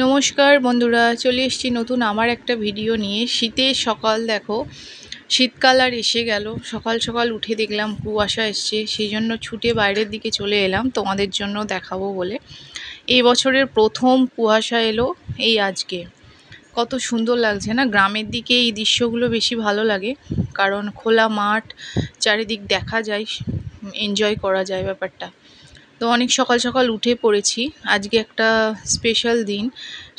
নমস্কার বন্ধুরা, চলে এসেছি নতুন আমার একটা ভিডিও নিয়ে। শীতের সকাল দেখো, শীতকাল আর এসে গেল। সকাল সকাল উঠে দেখলাম কুয়াশা এসছে, সেই জন্য ছুটে বাইরের দিকে চলে এলাম তোমাদের জন্য দেখাবো বলে। এই বছরের প্রথম কুয়াশা এলো এই আজকে। কত সুন্দর লাগছে না? গ্রামের দিকে এই দৃশ্যগুলো বেশি ভালো লাগে, কারণ খোলা মাঠ, চারিদিক দেখা যায়, এনজয় করা যায় ব্যাপারটা। তো অনেক সকাল সকাল উঠে পড়েছি। আজকে একটা স্পেশাল দিন,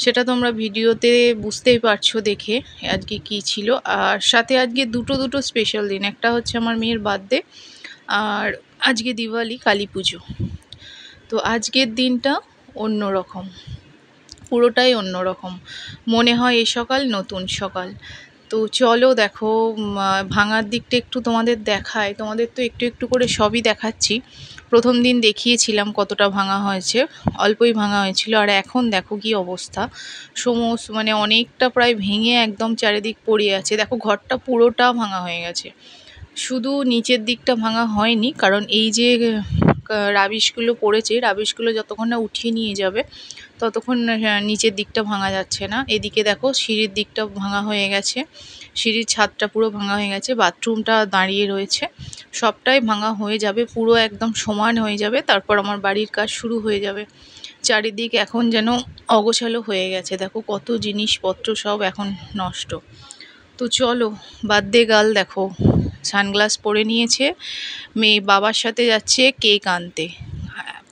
সেটা তোমরা ভিডিওতে বুঝতেই পারছো দেখে আজকে কি ছিল। আর সাথে আজকে দুটো স্পেশাল দিন, একটা হচ্ছে আমার মেয়ের বার্থডে, আর আজকে দিওয়ালি, কালী পুজো। তো আজকের দিনটা অন্যরকম, পুরোটাই অন্যরকম। মনে হয় এ সকাল নতুন সকাল। তো চলো দেখো, ভাঙার দিকটা একটু তোমাদের দেখায়। তোমাদের তো একটু একটু করে সবই দেখাচ্ছি। প্রথম দিন দেখিয়েছিলাম কতটা ভাঙা হয়েছে, অল্পই ভাঙা হয়েছিল। আর এখন দেখো কি অবস্থা, সমস্ত মানে অনেকটা প্রায় ভেঙে একদম চারিদিক পড়ে আছে। দেখো ঘরটা পুরোটা ভাঙা হয়ে গেছে, শুধু নিচের দিকটা ভাঙা হয়নি, কারণ এই যে রাবিশগুলো পড়েছে, রাবিশগুলো যতক্ষণ না উঠিয়ে নিয়ে যাবে ততক্ষণ নিচের দিকটা ভাঙা যাচ্ছে না। এদিকে দেখো সিঁড়ির দিকটা ভাঙা হয়ে গেছে, সিঁড়ির ছাদটা পুরো ভাঙা হয়ে গেছে, বাথরুমটা দাঁড়িয়ে রয়েছে। সবটাই ভাঙা হয়ে যাবে, পুরো একদম সমান হয়ে যাবে, তারপর আমার বাড়ির কাজ শুরু হয়ে যাবে। চারিদিক এখন যেন অগোছালো হয়ে গেছে, দেখো কত জিনিসপত্র সব এখন নষ্ট। তো চলো, বার্থডে গার্ল দেখো সানগ্লাস পরে নিয়েছে, মেয়ে বাবার সাথে যাচ্ছে কেক আনতে।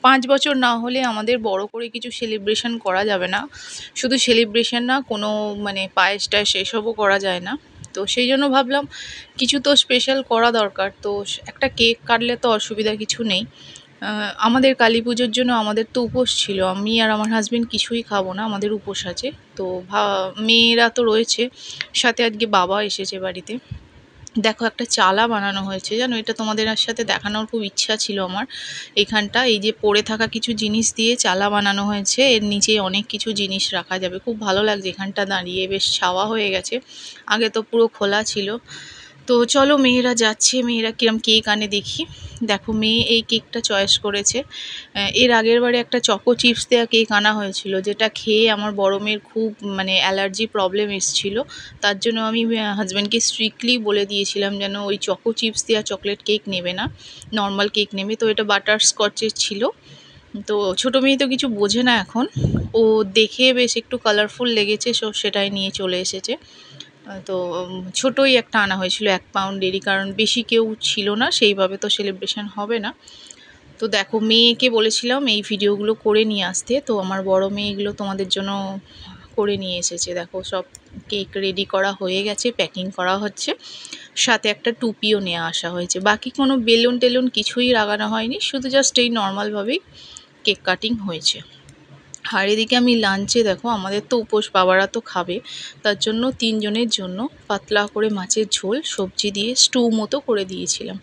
5 বছর না হলে আমাদের বড় করে কিছু সেলিব্রেশন করা যাবে না। শুধু সেলিব্রেশন না, কোনো মানে পায়েস টায়েস এসবও করা যায় না। তো সেই জন্য ভাবলাম কিছু তো স্পেশাল করা দরকার। তো একটা কেক কাটলে তো অসুবিধা কিছু নেই। আমাদের কালী পুজোর জন্য আমাদের তো উপোস ছিল, আমি আর আমার হাজবেন্ড কিছুই খাবো না, আমাদের উপোস আছে। তো মেয়েরা তো রয়েছে, সাথে আজকে বাবা এসেছে বাড়িতে। দেখো একটা চালা বানানো হয়েছে, জানো এটা তোমাদের সাথে দেখানোর খুব ইচ্ছা ছিল আমার। এখানটা এই যে পড়ে থাকা কিছু জিনিস দিয়ে চালা বানানো হয়েছে, এর নিচে অনেক কিছু জিনিস রাখা যাবে। খুব ভালো লাগছে এখানটা দাঁড়িয়ে, বেশ ছাওয়া হয়ে গেছে, আগে তো পুরো খোলা ছিল। তো চলো মেয়েরা যাচ্ছে, মেয়েরা কিরম কেক আনে দেখি। দেখো মেয়ে এই কেকটা চয়েস করেছে। এর আগের বারে একটা চকো চিপস দেওয়া কেক আনা হয়েছিল, যেটা খেয়ে আমার বড় মেয়ের খুব মানে অ্যালার্জি প্রবলেম এসেছিলো। তার জন্য আমি হাজব্যান্ডকে স্ট্রিক্টলি বলে দিয়েছিলাম যেন ওই চকো চিপস দেওয়া চকলেট কেক নেবে না, নর্মাল কেক নেবে। তো এটা বাটার স্কচের ছিল। তো ছোটো মেয়ে তো কিছু বোঝে না এখন, ও দেখে বেশ একটু কালারফুল লেগেছে, সো সেটাই নিয়ে চলে এসেছে। তো ছোটোই একটা আনা হয়েছিল, 1 পাউন্ডেরই, কারণ বেশি কেউ ছিল না সেইভাবে, তো সেলিব্রেশন হবে না। তো দেখো মেয়েকে বলেছিলাম এই ভিডিওগুলো করে নিয়ে আসতে, তো আমার বড় মেয়ে এগুলো তোমাদের জন্য করে নিয়ে এসেছে। দেখো সব কেক রেডি করা হয়ে গেছে, প্যাকিং করা হচ্ছে, সাথে একটা টুপিও নিয়ে আসা হয়েছে। বাকি কোনো বেলুন টেলুন কিছুই লাগানো হয়নি, শুধু জাস্ট এই নর্মালভাবেই কেক কাটিং হয়েছে। আর এদিকে আমি লাঞ্চে দেখো, আমাদের তো উপোস, বাবারা তো খাবে, তার জন্য 3 জনের জন্য পাতলা করে মাছের ঝোল সবজি দিয়ে স্টু মতো করে দিয়েছিলাম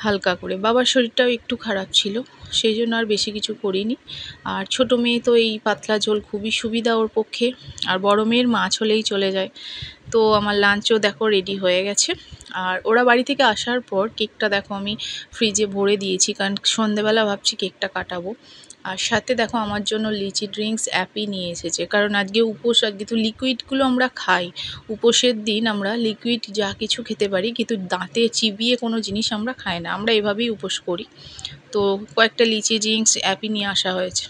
হালকা করে। বাবার শরীরটাও একটু খারাপ ছিল, সেই জন্য আর বেশি কিছু করিনি। আর ছোটো মেয়ে তো এই পাতলা ঝোল খুবই সুবিধা ওর পক্ষে, আর বড় মেয়ের মাছ হলেই চলে যায়। তো আমার লাঞ্চও দেখো রেডি হয়ে গেছে। আর ওরা বাড়ি থেকে আসার পর কেকটা দেখো আমি ফ্রিজে ভরে দিয়েছি, কারণ সন্ধেবেলা ভাবছি কেকটা কাটাবো। আর সাথে দেখো আমার জন্য লিচি ড্রিঙ্কস অ্যাপি নিয়ে এসেছে, কারণ আজকে উপোস, আজকে তো লিকুইডগুলো আমরা খাই। উপোসের দিন আমরা লিকুইড যা কিছু খেতে পারি, কিন্তু দাঁতে চিবিয়ে কোনো জিনিস আমরা খাই না, আমরা এভাবেই উপোস করি। তো কয়েকটা লিচি ড্রিঙ্কস অ্যাপি নিয়ে আসা হয়েছে।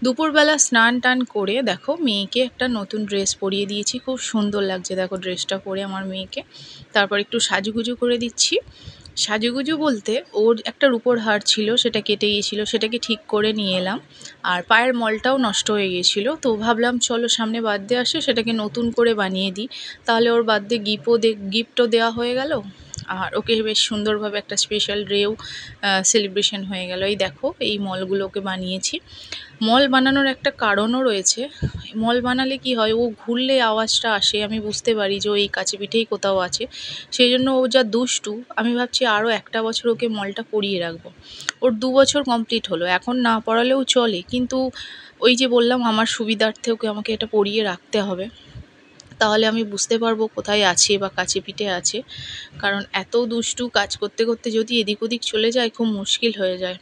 দুপুরবেলা স্নান টান করে দেখো মেয়েকে একটা নতুন ড্রেস পরিয়ে দিয়েছি, খুব সুন্দর লাগছে দেখো ড্রেসটা পরে আমার মেয়েকে। তারপর একটু সাজুগুজু করে দিচ্ছি। সাজুগুজু বলতে, ওর একটা রূপোর হার ছিল, সেটা কেটে গিয়েছিলো, সেটাকে ঠিক করে নিয়ে এলাম। আর পায়ের মলটাও নষ্ট হয়ে গিয়েছিলো, তো ভাবলাম চলো সামনে বার্থডে আসে, সেটাকে নতুন করে বানিয়ে দিই, তাহলে ওর বার্থডে গিফটও দেওয়া হয়ে গেল। আর ওকে বেশ সুন্দরভাবে একটা স্পেশাল ডেও সেলিব্রেশন হয়ে গেল। এই দেখো এই মলগুলোকে বানিয়েছি। মল বানানোর একটা কারণও রয়েছে। মল বানালে কি হয়, ও ঘুরলে আওয়াজটা আসে, আমি বুঝতে পারি যে ও এই কাছে পিঠেই কোথাও আছে। সেই জন্য ও যা দুষ্টু, আমি ভাবছি আরও একটা বছর ওকে মলটা পরিয়ে রাখবো। ওর 2 বছর কমপ্লিট হলো, এখন না পড়ালেও চলে, কিন্তু ওই যে বললাম আমার সুবিধার্থে ওকে আমাকে এটা পরিয়ে রাখতে হবে, তাহলে আমি বুঝতে পারবো কোথায় আছে বা কাছে পিঠে আছে। কারণ এত দুষ্টু, কাজ করতে করতে যদি এদিক ওদিক চলে যায় খুব মুশকিল হয়ে যায়।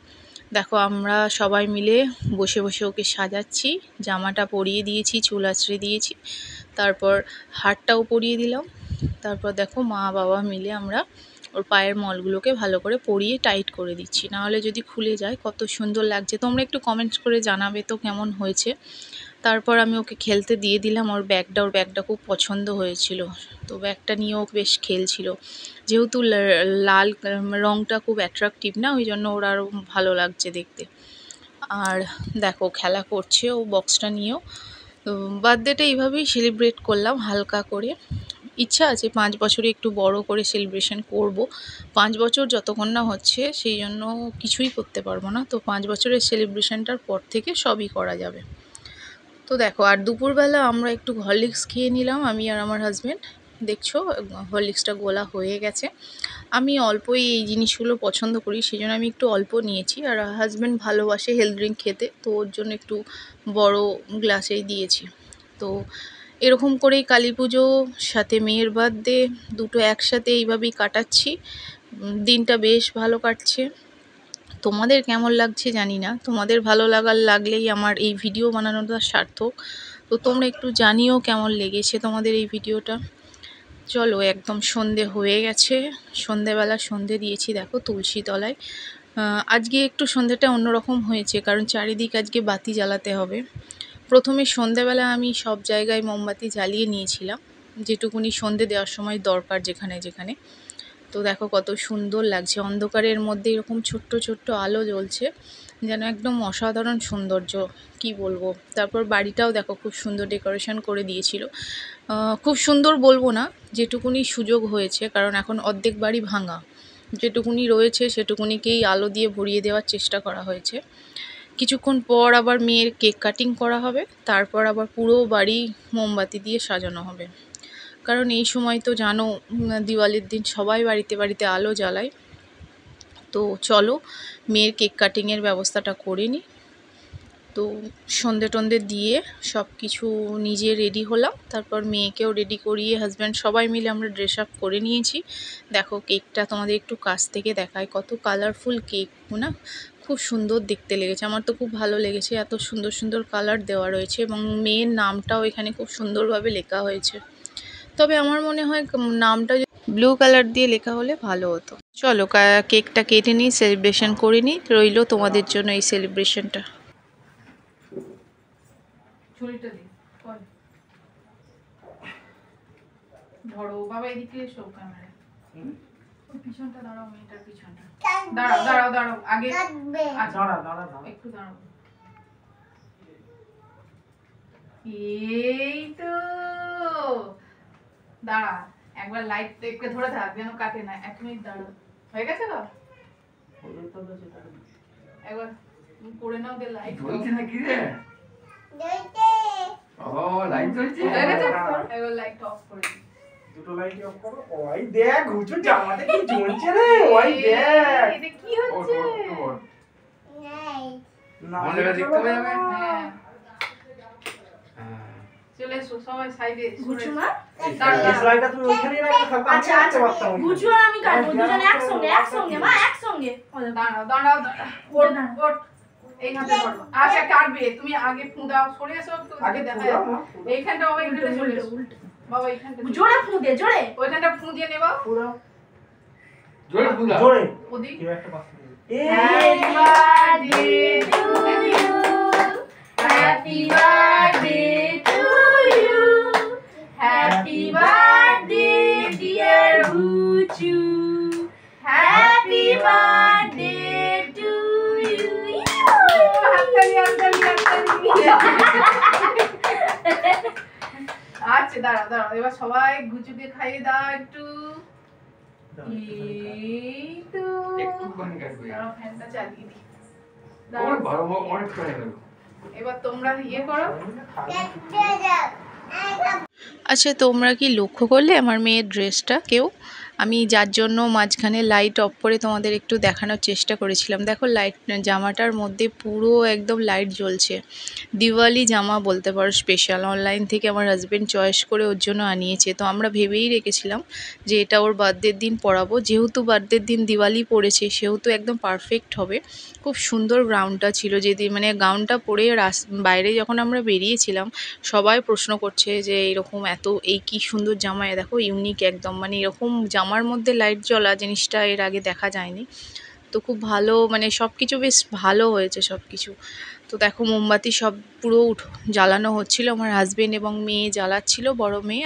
দেখো আমরা সবাই মিলে বসে বসে ওকে সাজাচ্ছি, জামাটা পরিয়ে দিয়েছি, চুল আঁচড়ে দিয়েছি, তারপর হারটাও পরিয়ে দিলাম। তারপর দেখো মা বাবা মিলে আমরা ওর পায়ের মলগুলোকে ভালো করে পরিয়ে টাইট করে দিচ্ছি, নাহলে যদি খুলে যায়। কত সুন্দর লাগছে, তোমরা একটু কমেন্টস করে জানাবে তো কেমন হয়েছে। তারপর আমি ওকে খেলতে দিয়ে দিলাম ওর ব্যাগটা খুব পছন্দ হয়েছিল, তো ব্যাগটা নিয়েও বেশ খেলছিল। যেহেতু লাল রঙটা খুব অ্যাট্রাকটিভ না, ওই জন্য ওর আরও ভালো লাগছে দেখতে। আর দেখো খেলা করছে ও বক্সটা নিয়েও। তো বার্থডেটা এইভাবেই সেলিব্রেট করলাম হালকা করে। ইচ্ছা আছে 5 বছরে একটু বড় করে সেলিব্রেশন করব। 5 বছর যতক্ষণ না হচ্ছে সেই জন্য কিছুই করতে পারবো না, তো 5 বছরের সেলিব্রেশনটার পর থেকে সবই করা যাবে। তো দেখো আর দুপুরবেলা আমরা একটু হরলিক্স খেয়ে নিলাম, আমি আর আমার হাজব্যান্ড। দেখছো হরলিক্সটা গোলা হয়ে গেছে। আমি অল্পই এই জিনিসগুলো পছন্দ করি, সেই জন্য আমি একটু অল্প নিয়েছি। আর হাজব্যান্ড ভালোবাসে হেলথ ড্রিঙ্ক খেতে, তো ওর জন্য একটু বড় গ্লাসেই দিয়েছি। তো এরকম করেই কালী পুজো সাথে মেয়ের বার্থডে দুটো একসাথে এইভাবেই কাটাচ্ছি। দিনটা বেশ ভালো কাটছে। তোমাদের কেমন লাগছে জানি না, তোমাদের ভালো লাগলেই আমার এই ভিডিও বানানোটা সার্থক। তো তোমরা একটু জানিও কেমন লেগেছে তোমাদের এই ভিডিওটা। চলো একদম সন্ধে হয়ে গেছে, সন্ধেবেলা সন্ধে দিয়েছি দেখো তুলসী তলায়। আজকে একটু সন্ধেটা অন্যরকম হয়েছে, কারণ চারিদিক আজকে বাতি জ্বালাতে হবে। প্রথমে সন্ধেবেলা আমি সব জায়গায় মোমবাতি জ্বালিয়ে নিয়েছিলাম, যেটুকুনি সন্ধে দেওয়ার সময় দরকার যেখানে যেখানে। তো দেখো কত সুন্দর লাগছে, অন্ধকারের মধ্যে এরকম ছোট্ট ছোট্ট আলো জ্বলছে, যেন একদম অসাধারণ সৌন্দর্য, কি বলবো। তারপর বাড়িটাও দেখো খুব সুন্দর ডেকোরেশন করে দিয়েছিল। খুব সুন্দর বলবো না, যেটুকুনি সুযোগ হয়েছে, কারণ এখন অর্ধেক বাড়ি ভাঙা, যেটুকুনি রয়েছে সেটুকুনিকেই আলো দিয়ে ভরিয়ে দেওয়ার চেষ্টা করা হয়েছে। কিছুক্ষণ পর আবার মেয়ের কেক কাটিং করা হবে, তারপর আবার পুরো বাড়ি মোমবাতি দিয়ে সাজানো হবে। কারণ এই সময় তো জানো দিওয়ালির দিন সবাই বাড়িতে বাড়িতে আলো জ্বালায়। তো চলো মেয়ের কেক কাটিংয়ের ব্যবস্থাটা করে নিই। তো সন্ধে টন্ধে দিয়ে সব কিছু নিজে রেডি হলাম, তারপর মেয়েকেও রেডি করিয়ে হাজব্যান্ড সবাই মিলে আমরা ড্রেস আপ করে নিয়েছি। দেখো কেকটা তোমাদের একটু কাছ থেকে দেখায়, কত কালারফুল কেক না, খুব সুন্দর দেখতে লেগেছে। আমার তো খুব ভালো লেগেছে, এত সুন্দর সুন্দর কালার দেওয়া রয়েছে এবং মেয়ের নামটাও এখানে খুব সুন্দরভাবে লেখা হয়েছে। তবে আমার মনে হয় নামটা ব্লু কালার দিয়ে লেখা হলে ভালো হতো। চলো কেকটা কেটে নিই, সেলিব্রেশন করে নিই। রইলো তোমাদের জন্য এই সেলিব্রেশনটা। ছুরিটা দিই ধরো বাবা, এদিকে এসো ক্যামেরা। ওই পিছনটা দাঁড়াও, মেয়েটার পিছনটা দাঁড়াও দাঁড়াও দাঁড়াও আগে। আচ্ছা দাঁড়াও একটু দাঁড়াও। এই তো দাঁড়া, একবার লাইট টেপকে ধরে থাক যেন কাটে না। 1 মিনিট দাঁড়াও, হয়ে গেছে তো? একবার করে নাও দে, লাইট জ্বলছে না কি রে? জ্বলছে। ও লাইট জ্বলছে, হয়ে গেছে। একবার লাইট অফ করে দিই, দুটো লাইট অফ করো। ওই দেখ ঘুচু জামাতে কি জ্বলছে রে, ওই দেখ এটা কি হচ্ছে। না মনে দেখতে হবে। হ্যাঁ চলে এসো সবাই সাইডে। ঘুচু না এই লাইটটা তুমি ওইখানেই রাখো, থাকো। আচ্ছা আচ্ছা ঘুচু আর আমি কাটবো দুজনে একসঙ্গে মা একসঙ্গে। দাঁড়াও দাঁড়াও ওঠ ওঠ, এই হাতে ধরো। আচ্ছা কাটবে, তুমি আগে ফু দাও, সরে এসো একটু, আগে দেখা এইখানটা বাবা, এইখানটা চলে এসো বাবা, এইখানটা জোরে ফু দে, জোরে ওইখানটা ফু দিয়ে নেবা, ফু দাও জোরে, ফু দাও জোরে। ওদিক কেউ একটা পাস করে। Happy birthday to you, happy birthday to you, happy birthday dear Buchu, happy birthday to you. আচ্ছা দাঁড়াও দাঁড়াও, এবার সবাই গুচুকে খাইয়ে দাও একটু। এই তো একটুখানি কাটবে, দাঁড়াও ফ্যানটা চালিয়ে দিই। দাঁড়াও বড় অনেক করে গেল, এবার তোমরা ইয়ে করো। আচ্ছা তোমরা কি লক্ষ্য করলে আমার মেয়ের ড্রেসটা কেউ? আমি যার জন্য মাঝখানে লাইট অফ করে তোমাদের একটু দেখানোর চেষ্টা করেছিলাম। দেখো লাইট জামাটার মধ্যে পুরো একদম লাইট জ্বলছে। দিওয়ালি জামা বলতে পারো, স্পেশাল অনলাইন থেকে আমার হাজব্যান্ড চয়েস করে ওর জন্য আনিয়েছে। তো আমরা ভেবেই রেখেছিলাম যে এটা ওর বার্থডের দিন পরাবো, যেহেতু বার্থডের দিন দিওয়ালি পড়েছে সেহেতু একদম পারফেক্ট হবে। খুব সুন্দর গাউনটা ছিল, যেদিন মানে গাউনটা পরে বাইরে যখন আমরা বেরিয়েছিলাম সবাই প্রশ্ন করছে যে এরকম এই কি সুন্দর জামা, দেখো ইউনিক একদম, মানে এরকম জামার মধ্যে লাইট জ্বলা জিনিসটা এর আগে দেখা যায়নি। তো খুব ভালো, মানে সব কিছু বেশ ভালো হয়েছে সব কিছু। তো দেখো মোমবাতি সব পুরো জ্বালানো হচ্ছিল, আমার হাজবেন্ড এবং মেয়ে জ্বালাচ্ছিল, বড় মেয়ে।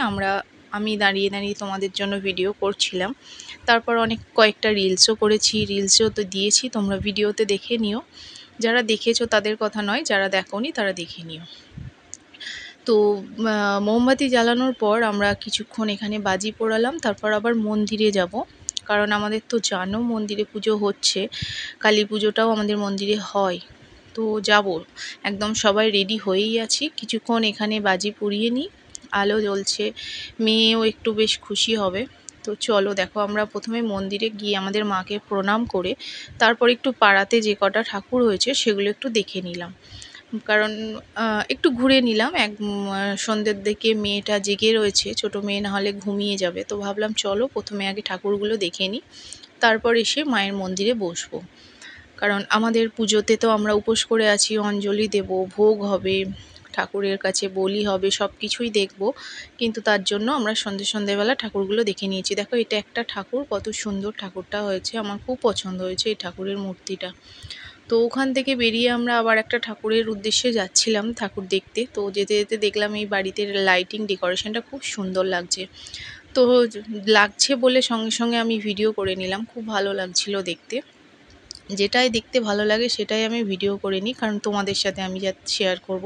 আমি দাঁড়িয়ে দাঁড়িয়ে তোমাদের জন্য ভিডিও করছিলাম। তারপর কয়েকটা রিলসও করেছি, রিলসও তো দিয়েছি, তোমরা ভিডিওতে দেখে নিও। যারা দেখেছো তাদের কথা নয়, যারা দেখোনি তারা দেখে নিও। তো মোমবাতি জ্বালানোর পর আমরা কিছুক্ষণ এখানে বাজি পোড়ালাম, তারপর আবার মন্দিরে যাব, কারণ আমাদের তো জানো মন্দিরে পুজো হচ্ছে, কালী পুজোটাও আমাদের মন্দিরে হয়। তো যাব, একদম সবাই রেডি হয়েই আছি। কিছুক্ষণ এখানে বাজি পুড়িয়ে নিই, আলো জ্বলছে, মেয়েও একটু বেশ খুশি হবে। তো চলো, দেখো আমরা প্রথমে মন্দিরে গিয়ে আমাদের মাকে প্রণাম করে তারপর একটু পাড়াতে যে কটা ঠাকুর হয়েছে সেগুলো একটু দেখে নিলাম, কারণ একটু ঘুরে নিলাম। সন্ধ্যের দিকে মেয়েটা জেগে রয়েছে, ছোট মেয়ে, না হলে ঘুমিয়ে যাবে। তো ভাবলাম চলো প্রথমে আগে ঠাকুরগুলো দেখে নিই, তারপর এসে মায়ের মন্দিরে বসবো। কারণ আমাদের পুজোতে তো আমরা উপোস করে আছি, অঞ্জলি দেব, ভোগ হবে, ঠাকুরের কাছে বলি হবে, সব কিছুই দেখব। কিন্তু তার জন্য আমরা সন্ধেবেলা ঠাকুরগুলো দেখে নিয়েছি। দেখো এটা একটা ঠাকুর, কত সুন্দর ঠাকুরটা হয়েছে, আমার খুব পছন্দ হয়েছে এই ঠাকুরের মূর্তিটা। তো ওখান থেকে বেরিয়ে আমরা আবার একটা ঠাকুরের উদ্দেশ্যে যাচ্ছিলাম ঠাকুর দেখতে। তো যেতে যেতে দেখলাম এই বাড়িতে লাইটিং ডেকোরেশনটা খুব সুন্দর লাগছে। তো লাগছে বলে সঙ্গে সঙ্গে আমি ভিডিও করে নিলাম, খুব ভালো লাগছিল দেখতে। যেটাই দেখতে ভালো লাগে সেটাই আমি ভিডিও করে নিই, কারণ তোমাদের সাথে আমি যাতে শেয়ার করব,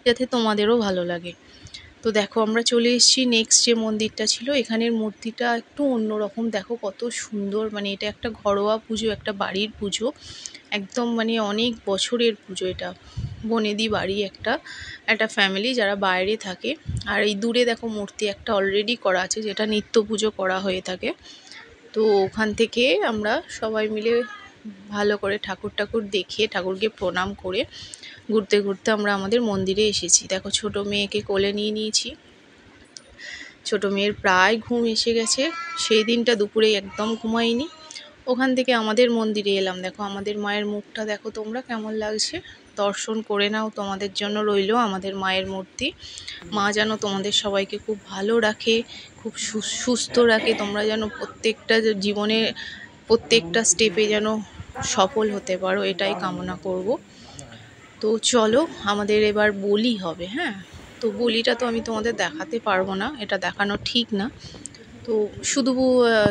যাতে তোমাদেরও ভালো লাগে। তো দেখো আমরা চলে এসেছি নেক্সট যে মন্দিরটা ছিল, এখানের মূর্তিটা একটু অন্যরকম, দেখো কত সুন্দর। মানে এটা একটা ঘরোয়া পুজো, একটা বাড়ির পুজো, একদম মানে অনেক বছরের পুজো এটা। বনেদি বাড়ি একটা ফ্যামিলি যারা বাইরে থাকে। আর এই দূরে দেখো মূর্তি একটা অলরেডি করা আছে, যেটা নিত্য পুজো করা হয়ে থাকে। তো ওখান থেকে আমরা সবাই মিলে ভালো করে ঠাকুর দেখে, ঠাকুরকে প্রণাম করে ঘুরতে ঘুরতে আমরা আমাদের মন্দিরে এসেছি। দেখো ছোট মেয়েকে কোলে নিয়ে নিয়েছি, ছোট মেয়ের প্রায় ঘুম এসে গেছে, সেই দিনটা দুপুরে একদম ঘুমাইনি। ওখান থেকে আমাদের মন্দিরে এলাম, দেখো আমাদের মায়ের মুখটা দেখো তোমরা কেমন লাগছে, দর্শন করে নাও, তোমাদের জন্য রইল আমাদের মায়ের মূর্তি। মা যেন তোমাদের সবাইকে খুব ভালো রাখে, খুব সুস্থ রাখে, তোমরা যেন প্রত্যেকটা জীবনে প্রত্যেকটা স্টেপে যেন সফল হতে পারো, এটাই কামনা করব। তো চলো, আমাদের এবার বলি হবে। হ্যাঁ, তো বলিটা তো আমি তোমাদের দেখাতে পারবো না, এটা দেখানো ঠিক না। তো শুধু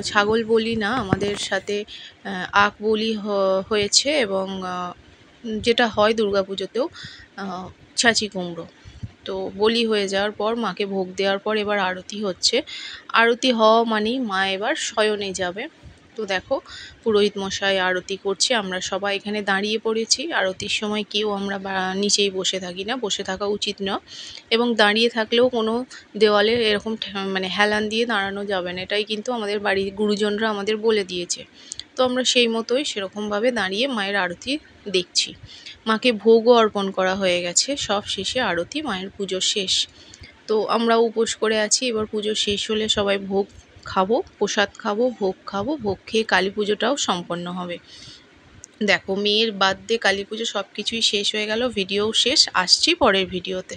ছাগল বলি না, আমাদের সাথে আখ বলি হয়েছে, এবং যেটা হয় দুর্গাপুজোতেও ছাঁচি কুমড়ো। তো বলি হয়ে যাওয়ার পর মাকে ভোগ দেওয়ার পর এবার আরতি হচ্ছে। আরতি হওয়া মানেই মা এবার শয়নে যাবে। তো দেখো পুরোহিত মশাই আরতি করছে, আমরা সবাই এখানে দাঁড়িয়ে পড়েছি। আরতির সময় কেউ আমরা নিচেই বসে থাকি না, বসে থাকা উচিত না, এবং দাঁড়িয়ে থাকলেও কোনো দেওয়ালে এরকম মানে হেলান দিয়ে দাঁড়ানো যাবে না, এটাই কিন্তু আমাদের বাড়ির গুরুজনরা আমাদের বলে দিয়েছে। তো আমরা সেই মতোই সেরকমভাবে দাঁড়িয়ে মায়ের আরতি দেখছি। মাকে ভোগও অর্পণ করা হয়ে গেছে, সব শেষে আরতি, মায়ের পুজো শেষ। তো আমরা উপোস করে আছি, এবার পুজো শেষ হলে সবাই ভোগ খাবো, প্রসাদ খাবো, ভোগ খাবো, ভোগ খেয়ে কালী পুজোটাও সম্পন্ন হবে। দেখো মেয়ের বার্থডে, কালী পুজো সব কিছুই শেষ হয়ে গেল, ভিডিও শেষ, আসছি পরের ভিডিওতে।